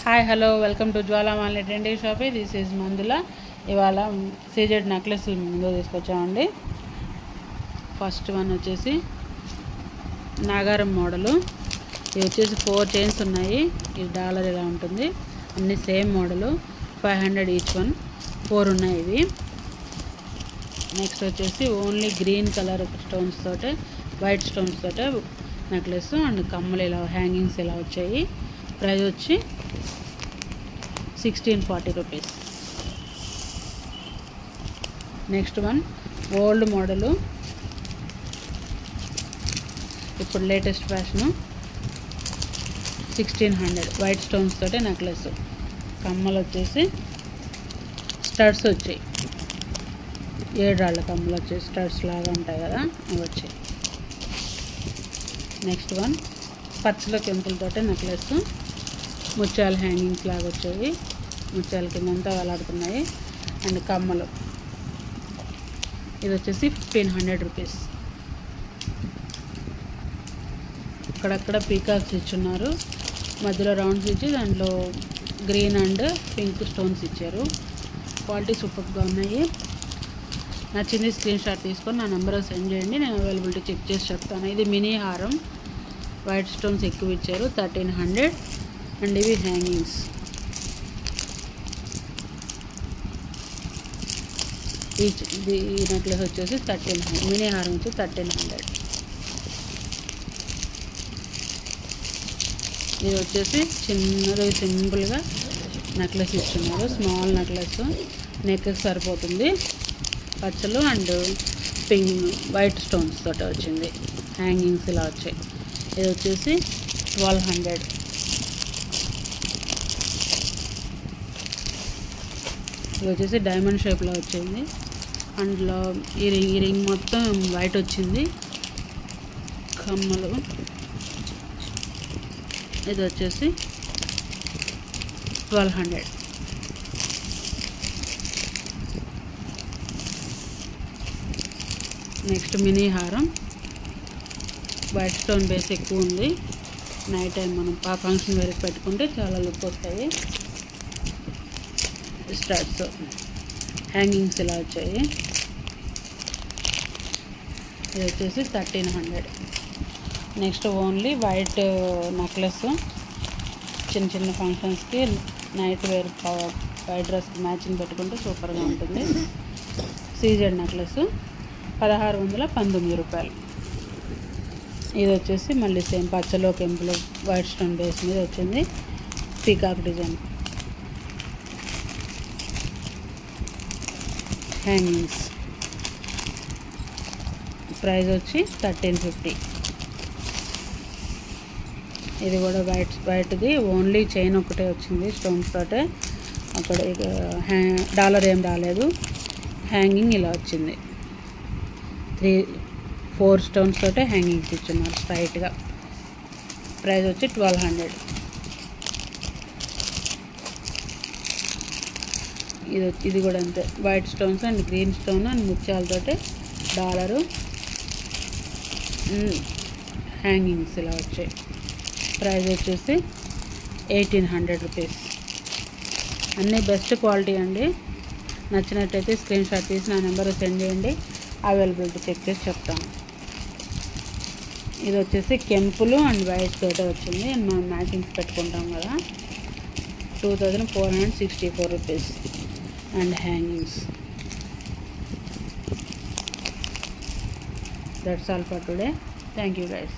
Hi hello welcome to Jwalamali trendy shop. This is Manjula. ఇవాళ CZ necklace ముందు తీసుకొచ్చామండి. First one వచ్చేసి Nagaram model. ఇది వచ్చేసి 4 చైన్స్ ఉన్నాయి. ఈ డాలర్ ఇలా ఉంటుంది. అన్ని సేమ్ మోడలు. 500 each one. 4 ఉన్నాయి ఇవి. నెక్స్ట్ వచ్చేసి ఓన్లీ గ్రీన్ కలర్ స్టోన్స్ తోటే, వైట్ స్టోన్స్ తోటే నెక్లెస్ అండ్ కమ్మలు ఇలా హ్యాంగింగ్స్ ఇలా వచ్చాయి. ప్రైస్ వచ్చి 1640 rupees. Next one old model, ఇప్పుడు లేటెస్ట్ ఫ్యాషను. 1600 వైట్ స్టోన్స్ తోటి నెక్లెస్. కమ్మలు వచ్చేసి స్టడ్స్ వచ్చాయి. 7 రాళ్ళ కమ్మలు వచ్చాయి. స్టడ్స్ లాగా ఉంటాయి కదా, అవి వచ్చాయి. నెక్స్ట్ వన్ పచ్చల కెంపులతోటి నెక్లెస్. ముత్యాల హ్యాంగింగ్స్ లాగా వచ్చాయి. ముత్యాల కిందంతా వేలాడుతున్నాయి. అండ్ కమ్మలు. ఇది వచ్చేసి 1500 రూపీస్. అక్కడక్కడ పీకాక్స్ ఇచ్చున్నారు. మధ్యలో రౌండ్స్ ఇచ్చి దాంట్లో గ్రీన్ అండ్ పింక్ స్టోన్స్ ఇచ్చారు. క్వాలిటీ సూపర్గా ఉన్నాయి. నచ్చింది స్క్రీన్ షాట్ తీసుకొని నా నెంబర్ సెండ్ చేయండి. నేను అవైలబిలిటీ చెక్ చేసి చెప్తాను. ఇది మినీ హారం. వైట్ స్టోన్స్ ఎక్కువ ఇచ్చారు. 1300. అండ్ ఇవి హ్యాంగింగ్స్. ఈ నెక్లెస్ వచ్చేసి 1300. మినీ హారం వచ్చి 1300. ఇది వచ్చేసి చిన్నగా సింపుల్గా నెక్లెస్ ఇస్తున్నారు. స్మాల్ నెక్లెస్, నెక్కి సరిపోతుంది. పచ్చలు అండ్ పింక్ వైట్ స్టోన్స్ తోటి వచ్చింది. హ్యాంగింగ్స్ ఇలా వచ్చాయి. ఇది వచ్చేసి 1200. ఇది వచ్చేసి డైమండ్ షేప్లో వచ్చింది. అందులో ఈ రింగ్ మొత్తం వైట్ వచ్చింది. కమ్మలు. ఇది వచ్చేసి 1200. నెక్స్ట్ మినీ హారం. వైట్ స్టోన్ బేస్ ఎక్కువ ఉంది. నైట్ టైం మనం ఫంక్షన్ వేరికి పెట్టుకుంటే చాలా లుక్ వస్తాయి. స్టడ్స్ హ్యాంగింగ్స్ ఇలా వచ్చాయి. ఇది వచ్చేసి 1300. Next only white necklace. చిన్న చిన్న ఫంక్షన్స్కి నైట్ వేర్ వైట్ డ్రెస్కి మ్యాచింగ్ పెట్టుకుంటే సూపర్గా ఉంటుంది. సీజెడ్ నెక్లెస్ 1619 రూపాయలు. ఇది వచ్చేసి మళ్ళీ సేమ్ పచ్చలో కెంపులు వైట్ స్టోన్ బేస్ మీద వచ్చింది. Peacock design. హ్యాంగింగ్స్. ప్రైస్ వచ్చి 1350. ఇది కూడా వైట్ది. ఓన్లీ చైన్ ఒకటే వచ్చింది స్టోన్స్ తోటే. అక్కడ డాలర్ ఏం రాలేదు. హ్యాంగింగ్ ఇలా వచ్చింది. 4 స్టోన్స్ తోటే హ్యాంగింగ్స్ ఇచ్చున్నారు స్ట్రైట్గా. ప్రైస్ వచ్చి 1200. ఇది కూడా అంతే. White stones and green stone and ముత్యాలతోటి డాలరు హ్యాంగింగ్స్ ఇలా వచ్చాయి. ప్రైస్ వచ్చేసి 1800 రూపీస్. అన్నీ బెస్ట్ క్వాలిటీ అండి. నచ్చినట్టయితే స్క్రీన్ షాట్ తీసి నా నెంబర్ సెండ్ చేయండి. అవైలబిలిటీ చెక్ చేసి చెప్తాను. ఇది వచ్చేసి కెంపులు అండ్ వైట్ తోటే వచ్చింది. మనం మ్యాచింగ్స్ పెట్టుకుంటాం కదా. 2464 rupees. And hangings. That's all for today. Thank you guys.